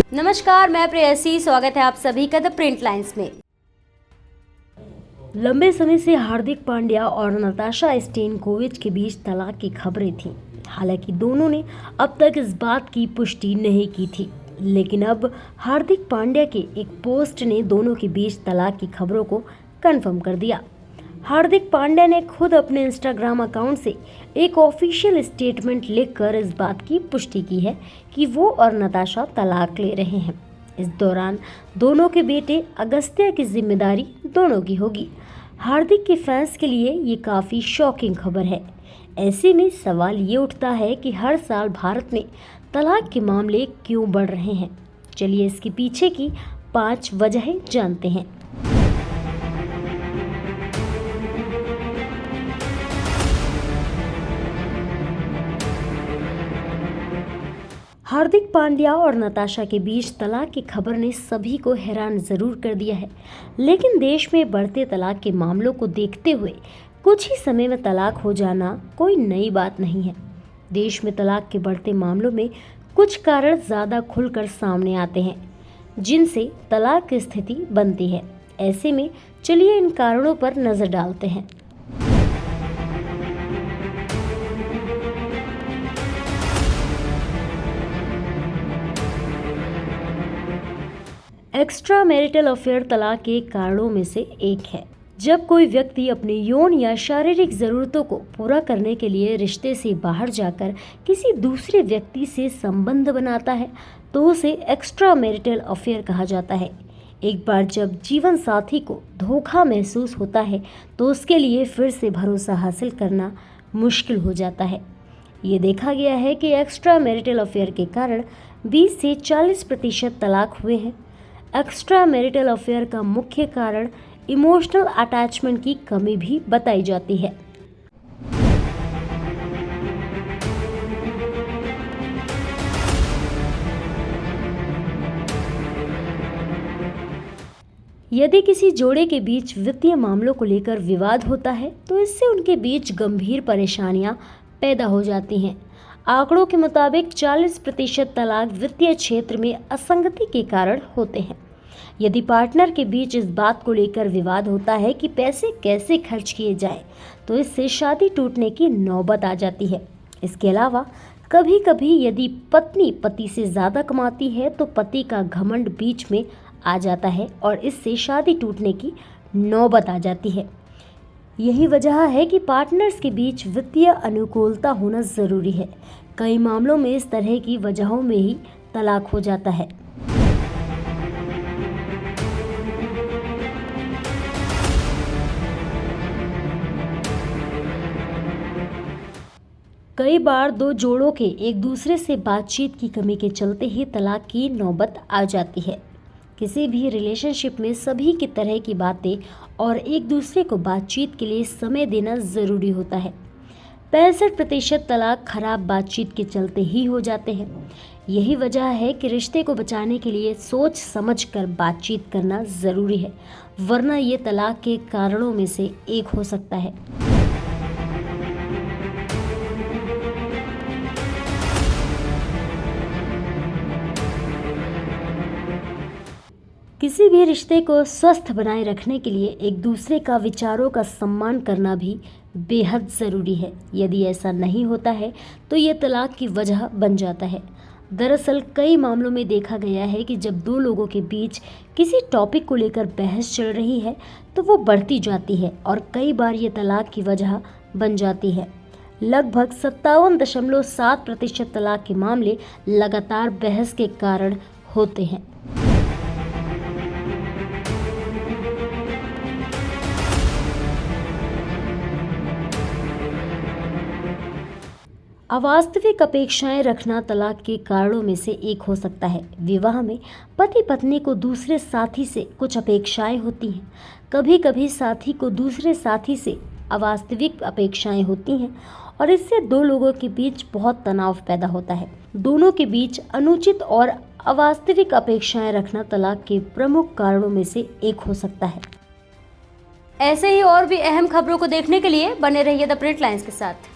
नमस्कार, मैं प्रेयसी। स्वागत है आप सभी का द प्रिंट लाइन्स में। लंबे समय से हार्दिक पांड्या और नताशा स्टेनकोविच के बीच तलाक की खबरें थीं। हालांकि दोनों ने अब तक इस बात की पुष्टि नहीं की थी, लेकिन अब हार्दिक पांड्या के एक पोस्ट ने दोनों के बीच तलाक की खबरों को कंफर्म कर दिया। हार्दिक पांड्या ने खुद अपने इंस्टाग्राम अकाउंट से एक ऑफिशियल स्टेटमेंट लिखकर इस बात की पुष्टि की है कि वो और नताशा तलाक ले रहे हैं। इस दौरान दोनों के बेटे अगस्त्य की जिम्मेदारी दोनों की होगी। हार्दिक के फैंस के लिए ये काफ़ी शॉकिंग खबर है। ऐसे में सवाल ये उठता है कि हर साल भारत में तलाक के मामले क्यों बढ़ रहे हैं। चलिए इसके पीछे की 5 वजहें जानते हैं। हार्दिक पांड्या और नताशा के बीच तलाक की खबर ने सभी को हैरान जरूर कर दिया है, लेकिन देश में बढ़ते तलाक के मामलों को देखते हुए कुछ ही समय में तलाक हो जाना कोई नई बात नहीं है। देश में तलाक के बढ़ते मामलों में कुछ कारण ज़्यादा खुलकर सामने आते हैं, जिनसे तलाक की स्थिति बनती है। ऐसे में चलिए इन कारणों पर नज़र डालते हैं। एक्स्ट्रा मैरिटल अफेयर तलाक के कारणों में से एक है। जब कोई व्यक्ति अपनी यौन या शारीरिक जरूरतों को पूरा करने के लिए रिश्ते से बाहर जाकर किसी दूसरे व्यक्ति से संबंध बनाता है, तो उसे एक्स्ट्रा मैरिटल अफेयर कहा जाता है। एक बार जब जीवन साथी को धोखा महसूस होता है, तो उसके लिए फिर से भरोसा हासिल करना मुश्किल हो जाता है। ये देखा गया है कि एक्स्ट्रा मैरिटल अफेयर के कारण 20 से 40% तलाक हुए हैं। एक्स्ट्रा मैरिटल अफेयर का मुख्य कारण इमोशनल अटैचमेंट की कमी भी बताई जाती है। यदि किसी जोड़े के बीच वित्तीय मामलों को लेकर विवाद होता है, तो इससे उनके बीच गंभीर परेशानियां पैदा हो जाती हैं। आंकड़ों के मुताबिक 40% तलाक वित्तीय क्षेत्र में असंगति के कारण होते हैं। यदि पार्टनर के बीच इस बात को लेकर विवाद होता है कि पैसे कैसे खर्च किए जाएं, तो इससे शादी टूटने की नौबत आ जाती है। इसके अलावा कभी कभी यदि पत्नी पति से ज़्यादा कमाती है, तो पति का घमंड बीच में आ जाता है और इससे शादी टूटने की नौबत आ जाती है। यही वजह है कि पार्टनर्स के बीच वित्तीय अनुकूलता होना ज़रूरी है। कई मामलों में इस तरह की वजहों में ही तलाक हो जाता है। कई बार दो जोड़ों के एक दूसरे से बातचीत की कमी के चलते ही तलाक की नौबत आ जाती है। किसी भी रिलेशनशिप में सभी की तरह की बातें और एक दूसरे को बातचीत के लिए समय देना ज़रूरी होता है। 65% तलाक खराब बातचीत के चलते ही हो जाते हैं। यही वजह है कि रिश्ते को बचाने के लिए सोच समझ कर बातचीत करना ज़रूरी है, वरना ये तलाक के कारणों में से एक हो सकता है। किसी भी रिश्ते को स्वस्थ बनाए रखने के लिए एक दूसरे का विचारों का सम्मान करना भी बेहद ज़रूरी है। यदि ऐसा नहीं होता है, तो ये तलाक की वजह बन जाता है। दरअसल कई मामलों में देखा गया है कि जब दो लोगों के बीच किसी टॉपिक को लेकर बहस चल रही है, तो वो बढ़ती जाती है और कई बार ये तलाक की वजह बन जाती है। लगभग 57.7% तलाक के मामले लगातार बहस के कारण होते हैं। अवास्तविक अपेक्षाएं रखना तलाक के कारणों में से एक हो सकता है। विवाह में पति पत्नी को दूसरे साथी से कुछ अपेक्षाएं होती हैं। कभी कभी साथी को दूसरे साथी से अवास्तविक अपेक्षाएं होती हैं और इससे दो लोगों के बीच बहुत तनाव पैदा होता है। दोनों के बीच अनुचित और अवास्तविक अपेक्षाएं रखना तलाक के प्रमुख कारणों में से एक हो सकता है। ऐसे ही और भी अहम खबरों को देखने के लिए बने रहिए द प्रिंट लाइन्स के साथ।